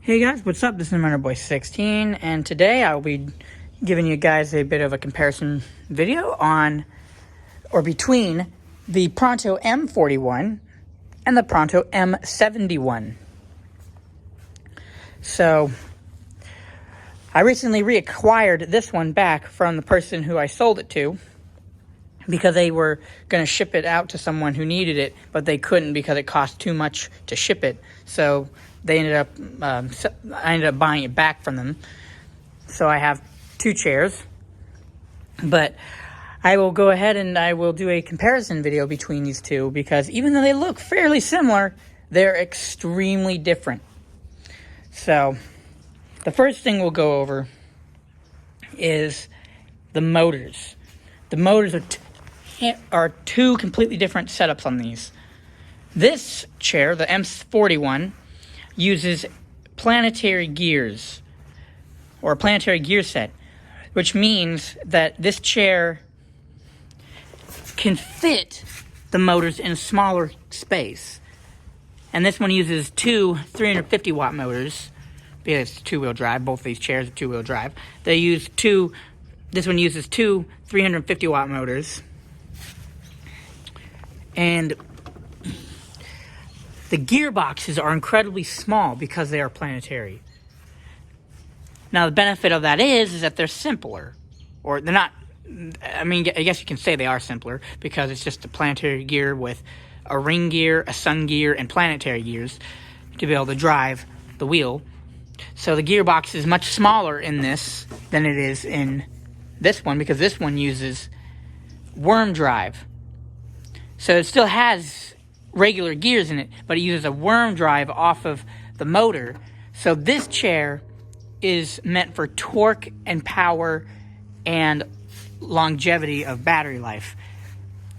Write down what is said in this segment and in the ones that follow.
Hey guys, what's up? This is MinerBoy16, and today I will be giving you guys a bit of a comparison video on, or between, the Pronto M41 and the Pronto M71. So, I recently reacquired this one back from the person who I sold it to, because they were going to ship it out to someone who needed it, but they couldn't because it cost too much to ship it. So they ended up, I ended up buying it back from them. So I have two chairs, but I will go ahead and I will do a comparison video between these two, because even though they look fairly similar, they're extremely different. So the first thing we'll go over is the motors. The motors are two completely different setups on these. This chair, the M41, uses planetary gears, or a planetary gear set, which means that this chair can fit the motors in a smaller space. And this one uses two 350 watt motors, because it's two-wheel drive. Both of these chairs are two-wheel drive. This one uses two 350 watt motors. And the gearboxes are incredibly small because they are planetary. Now, the benefit of that is that they're simpler. Or they're not, I mean, I guess you can say they are simpler, because it's just a planetary gear with a ring gear, a sun gear, and planetary gears to be able to drive the wheel. So the gearbox is much smaller in this than it is in this one, because this one uses worm drive. So it still has regular gears in it, but it uses a worm drive off of the motor. So this chair is meant for torque and power and longevity of battery life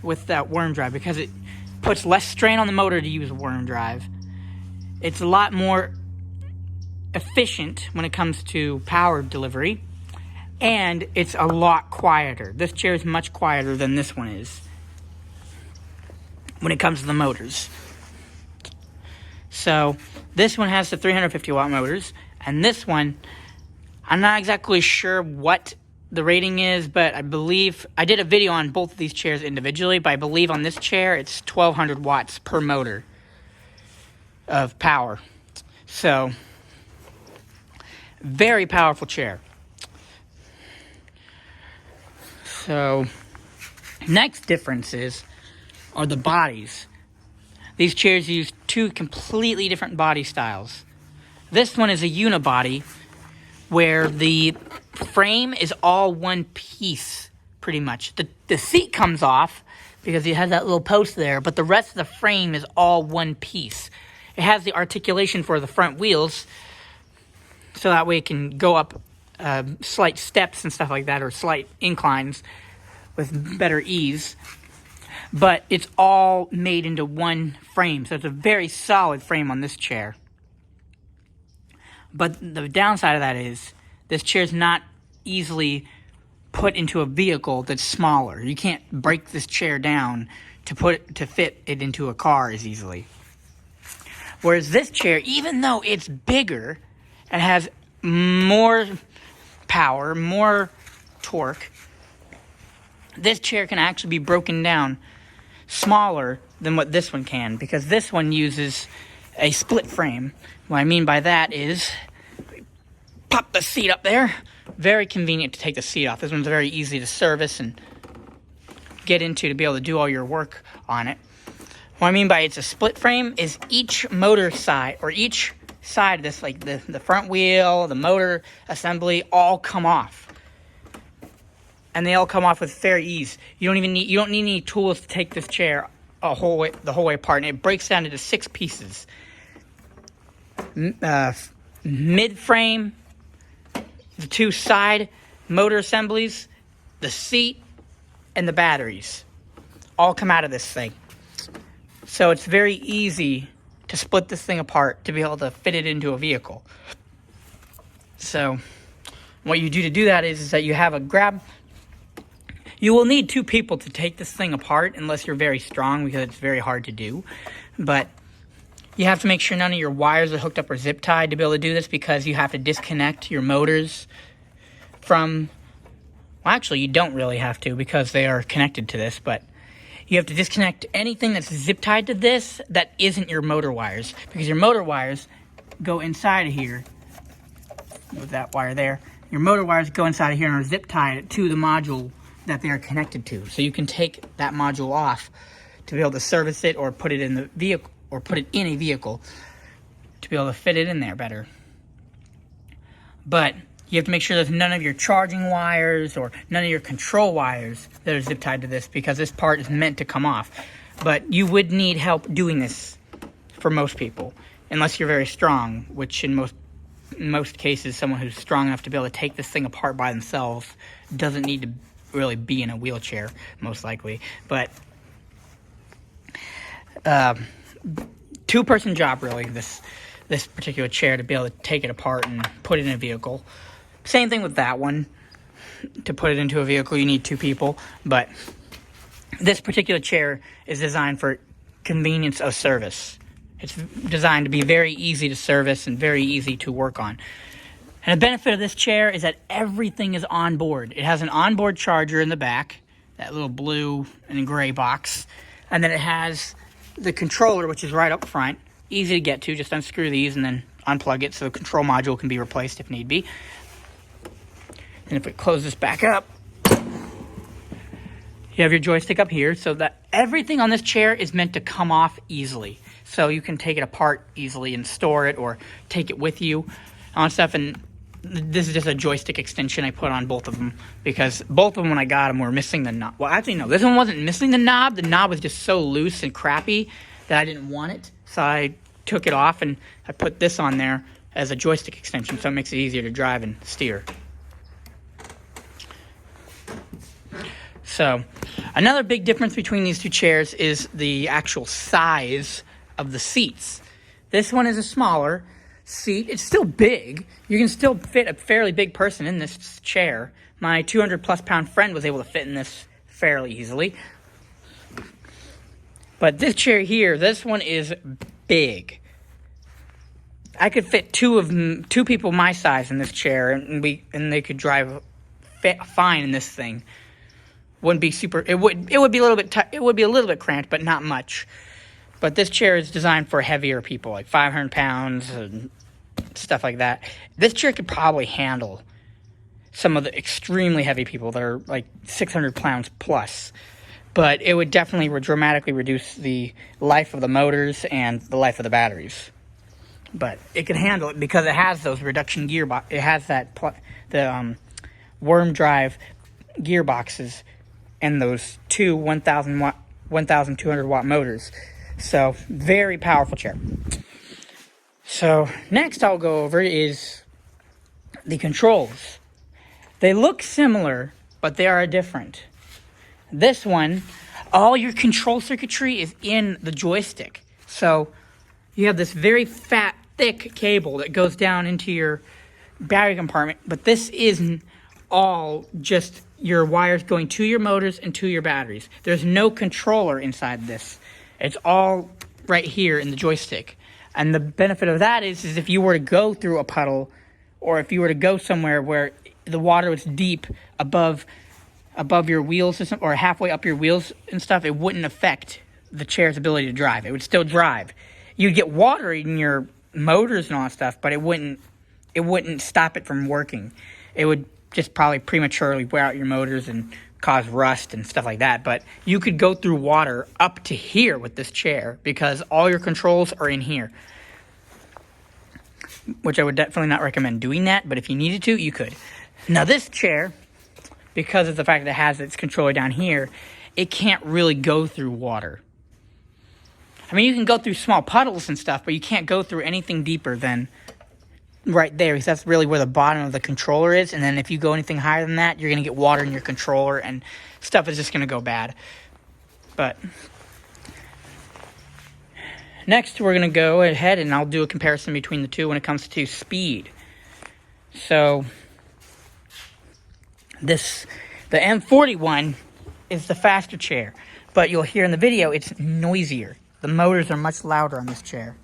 with that worm drive, because it puts less strain on the motor to use a worm drive. It's a lot more efficient when it comes to power delivery, and it's a lot quieter. This chair is much quieter than this one is when it comes to the motors. So this one has the 350 watt motors, and this one, I'm not exactly sure what the rating is, but I believe I did a video on both of these chairs individually, but I believe on this chair it's 1200 watts per motor of power. So very powerful chair. So next differences are the bodies. These chairs use two completely different body styles. This one is a unibody, where the frame is all one piece, pretty much. The seat comes off because it has that little post there, but the rest of the frame is all one piece. It has the articulation for the front wheels, so that way it can go up slight steps and stuff like that, or slight inclines with better ease. But it's all made into one frame, so it's a very solid frame on this chair. But the downside of that is this chair is not easily put into a vehicle that's smaller. You can't break this chair down to fit it into a car as easily. Whereas this chair, even though it's bigger and has more power, more torque, this chair can actually be broken down smaller than what this one can, because this one uses a split frame. What I mean by that is, pop the seat up there. Very convenient to take the seat off. This one's very easy to service and get into to be able to do all your work on it. What I mean by it's a split frame is each motor side, or each side of this, like the front wheel, the motor assembly, all come off. And they all come off with fair ease. You don't need any tools to take this chair the whole way apart. And it breaks down into 6 pieces. Mid-frame, the two side motor assemblies, the seat, and the batteries all come out of this thing. So it's very easy to split this thing apart to be able to fit it into a vehicle. So what you do to do that is that you have a grab. You will need 2 people to take this thing apart, unless you're very strong, because it's very hard to do. But You have to make sure none of your wires are hooked up or zip tied to be able to do this, because you have to disconnect your motors from, well, actually you don't really have to because they are connected to this, but you have to disconnect anything that's zip tied to this that isn't your motor wires, because your motor wires go inside of here with that wire there. Your motor wires go inside of here and are zip tied to the module that they are connected to. So you can take that module off to be able to service it or put it in the vehicle, or put it in a vehicle to be able to fit it in there better. But you have to make sure there's none of your charging wires or none of your control wires that are zip tied to this, because this part is meant to come off. But you would need help doing this for most people, unless you're very strong, which in most cases, someone who's strong enough to be able to take this thing apart by themselves doesn't need to really be in a wheelchair, most likely. But two-person job, really, this particular chair, to be able to take it apart and put it in a vehicle. Same thing with that one. To put it into a vehicle, you need two people, but this particular chair is designed for convenience of service. It's designed to be very easy to service and very easy to work on. And the benefit of this chair is that everything is on board. It has an onboard charger in the back, that little blue and gray box, and then it has the controller, which is right up front, easy to get to. Just unscrew these and then unplug it so the control module can be replaced if need be. And if we close this back up, you have your joystick up here, so that everything on this chair is meant to come off easily. So you can take it apart easily and store it or take it with you on stuff. And this is just a joystick extension I put on both of them, because both of them, when I got them, were missing the knob. Well, actually, no, this one wasn't missing the knob. The knob was just so loose and crappy that I didn't want it. So I took it off and I put this on there as a joystick extension, so it makes it easier to drive and steer. So another big difference between these two chairs is the actual size of the seats. This one is a smaller seat. It's still big. You can still fit a fairly big person in this chair. My 200+ pound friend was able to fit in this fairly easily. But this chair here, this one is big. I could fit two people my size in this chair, and they could drive fine in this thing. Wouldn't be super. It would be a little bit. It would be a little bit cramped, but not much. But this chair is designed for heavier people, like 500 pounds and stuff like that. This chair could probably handle some of the extremely heavy people that are like 600 pounds plus. But it would definitely dramatically reduce the life of the motors and the life of the batteries. But it can handle it because it has those reduction gearbox. It has that the worm drive gearboxes and those two 1,200 watt motors. So very powerful chair. So next I'll go over is the controls. They look similar, but they are different. This one, all your control circuitry is in the joystick. So you have this very fat, thick cable that goes down into your battery compartment, but this isn't all just your wires going to your motors and to your batteries. There's no controller inside this. It's all right here in the joystick. And the benefit of that is if you were to go through a puddle, or if you were to go somewhere where the water was deep above your wheels or halfway up your wheels and stuff, it wouldn't affect the chair's ability to drive. It would still drive. You'd get water in your motors and all that stuff, but it wouldn't stop it from working. It would just probably prematurely wear out your motors and cause rust and stuff like that. But you could go through water up to here with this chair because all your controls are in here. Which I would definitely not recommend doing that, but if you needed to, you could. Now this chair, because of the fact that it has its controller down here, it can't really go through water. I mean, you can go through small puddles and stuff, but you can't go through anything deeper than right there, because that's really where the bottom of the controller is. And then if you go anything higher than that, you're going to get water in your controller and stuff is just going to go bad. But next, we're going to go ahead and I'll do a comparison between the two when it comes to speed. So the M41 is the faster chair, but you'll hear in the video it's noisier. The motors are much louder on this chair.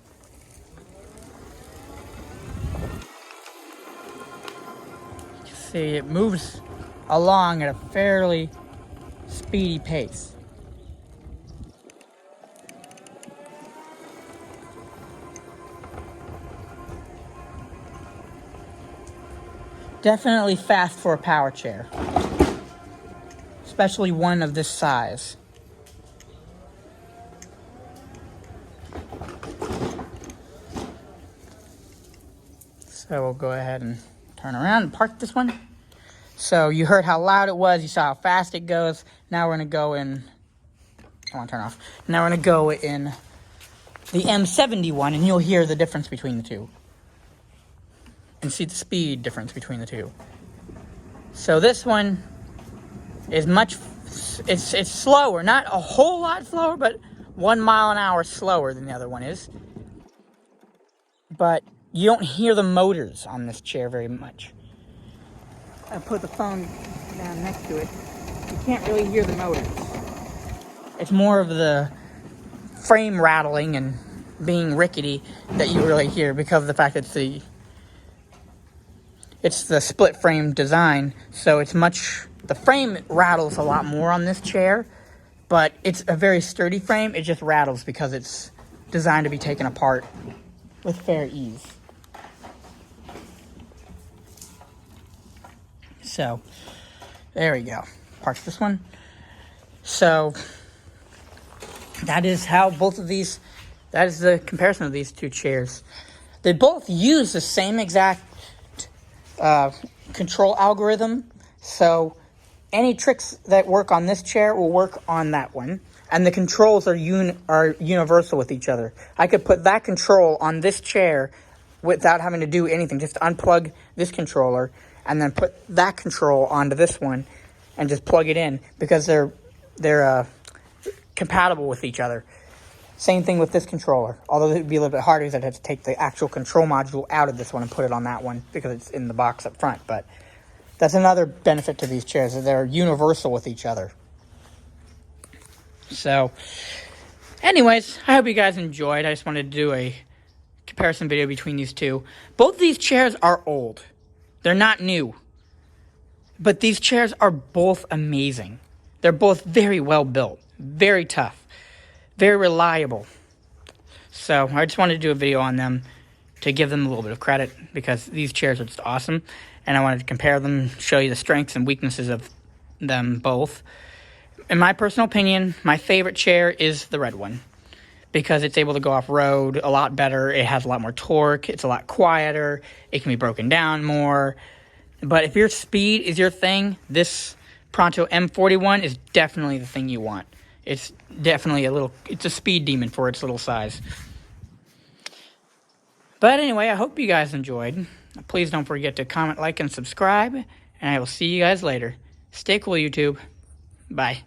see, it moves along at a fairly speedy pace. Definitely fast for a power chair, especially one of this size. So we'll go ahead and turn around and park this one. So you heard how loud it was, you saw how fast it goes. Now we're gonna go in, I wanna turn off. Now we're gonna go in the M71 and you'll hear the difference between the two. And see the speed difference between the two. So this one is it's slower, not a whole lot slower, but 1 mile an hour slower than the other one is. But you don't hear the motors on this chair very much. I put the phone down next to it. You can't really hear the motors. It's more of the frame rattling and being rickety that you really hear because of the fact that it's the split frame design, so the frame rattles a lot more on this chair, but it's a very sturdy frame. It just rattles because it's designed to be taken apart with fair ease. So, there we go. Park this one. So, that is the comparison of these two chairs. They both use the same exact control algorithm, so any tricks that work on this chair will work on that one, and the controls are universal with each other. I could put that control on this chair without having to do anything, just unplug this controller and then put that control onto this one and just plug it in because they're compatible with each other. Same thing with this controller, although it would be a little bit harder because I'd have to take the actual control module out of this one and put it on that one because it's in the box up front. But that's another benefit to these chairs, that they're universal with each other. So, anyways, I hope you guys enjoyed. I just wanted to do a comparison video between these two. Both these chairs are old. They're not new. But these chairs are both amazing. They're both very well built, very tough. Very reliable. So I just wanted to do a video on them to give them a little bit of credit because these chairs are just awesome. And I wanted to compare them, show you the strengths and weaknesses of them both. In my personal opinion, my favorite chair is the red one because it's able to go off-road a lot better. It has a lot more torque. It's a lot quieter. It can be broken down more. But if your speed is your thing, this Pronto M41 is definitely the thing you want. It's definitely it's a speed demon for its little size. But anyway, I hope you guys enjoyed. Please don't forget to comment, like, and subscribe. And I will see you guys later. Stay cool, YouTube. Bye.